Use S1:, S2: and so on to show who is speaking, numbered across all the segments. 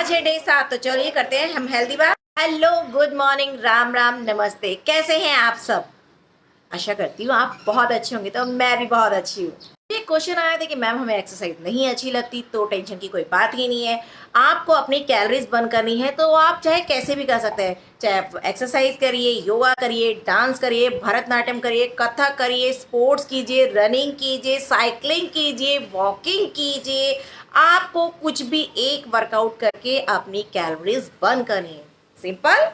S1: आज है डे 7। तो चलिए करते हैं हम हेल्दी बात। Hello, good morning, Ram Ram, नमस्ते। कैसे हैं आप सब? आशा करती हूँ आप बहुत अच्छे होंगे। तो मैं भी बहुत अच्छी हूँ। ये क्वेश्चन आया था कि मैम हमें एक्सरसाइज नहीं अच्छी लगती। तो टेंशन की कोई बात ही नहीं है। आपको अपनी कैलोरीज बर्न करनी है तो आप चाहे कैसे भी कर सकते हैं। चाहे आप एक्सरसाइज करिए, योगा करिए, डांस करिए, भरतनाट्यम करिए, कथक करिए, स्पोर्ट्स कीजिए, रनिंग कीजिए, साइकिलिंग कीजिए, वॉकिंग कीजिए। आपको कुछ भी एक वर्कआउट करके अपनी कैलोरीज बर्न करनी है। सिंपल।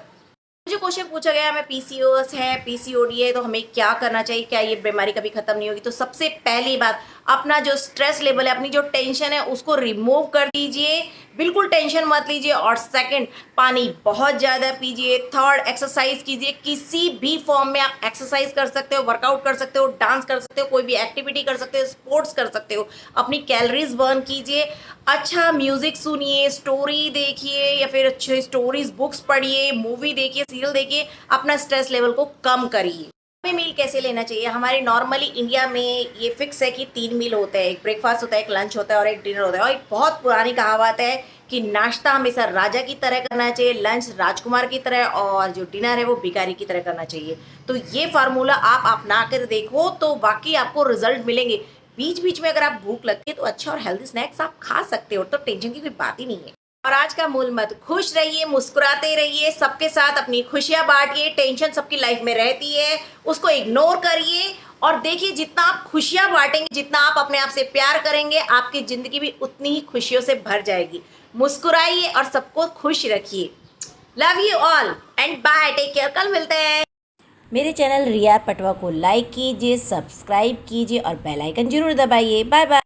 S1: मुझे क्वेश्चन पूछा गया हमें पीसीओएस है, पीसीओडी है, तो हमें क्या करना चाहिए, क्या ये बीमारी कभी खत्म नहीं होगी? तो सबसे पहली बात, अपना जो स्ट्रेस लेवल है, अपनी जो टेंशन है, उसको रिमूव कर दीजिए। बिल्कुल टेंशन मत लीजिए। और सेकंड, पानी बहुत ज़्यादा पीजिए। थर्ड, एक्सरसाइज कीजिए। किसी भी फॉर्म में आप एक्सरसाइज कर सकते हो, वर्कआउट कर सकते हो, डांस कर सकते हो, कोई भी एक्टिविटी कर सकते हो, स्पोर्ट्स कर सकते हो। अपनी कैलोरीज बर्न कीजिए। अच्छा म्यूजिक सुनिए, स्टोरी देखिए, या फिर अच्छे स्टोरीज बुक्स पढ़िए, मूवी देखिए, सीरियल देखिए। अपना स्ट्रेस लेवल को कम करिए। हमें मील कैसे लेना चाहिए? हमारे नॉर्मली इंडिया में ये फिक्स है कि 3 मील होते हैं। एक ब्रेकफास्ट होता है, एक लंच होता है और एक डिनर होता है। और एक बहुत पुरानी कहावत है कि नाश्ता हमेशा राजा की तरह करना चाहिए, लंच राजकुमार की तरह, और जो डिनर है वो भिखारी की तरह करना चाहिए। तो ये फार्मूला आप अपना कर देखो तो वाकई आपको रिजल्ट मिलेंगे। बीच बीच में अगर आप भूख लगती है तो अच्छा और हेल्दी स्नैक्स आप खा सकते हो। तो टेंशन की कोई बात ही नहीं है। और आज का मूल मत, खुश रहिए, मुस्कुराते रहिए, सबके साथ अपनी खुशियां बांटिए। टेंशन सबकी लाइफ में रहती है, उसको इग्नोर करिए। और देखिए, जितना आप खुशियां बांटेंगे, जितना आप अपने आप से प्यार करेंगे, आपकी जिंदगी भी उतनी ही खुशियों से भर जाएगी। मुस्कुराइए और सबको खुश रखिए। Love you all and bye, take care. कल मिलते हैं। मेरे चैनल रिया पटवा को लाइक कीजिए, सब्सक्राइब कीजिए और बेल आइकन जरूर दबाइए। Bye bye.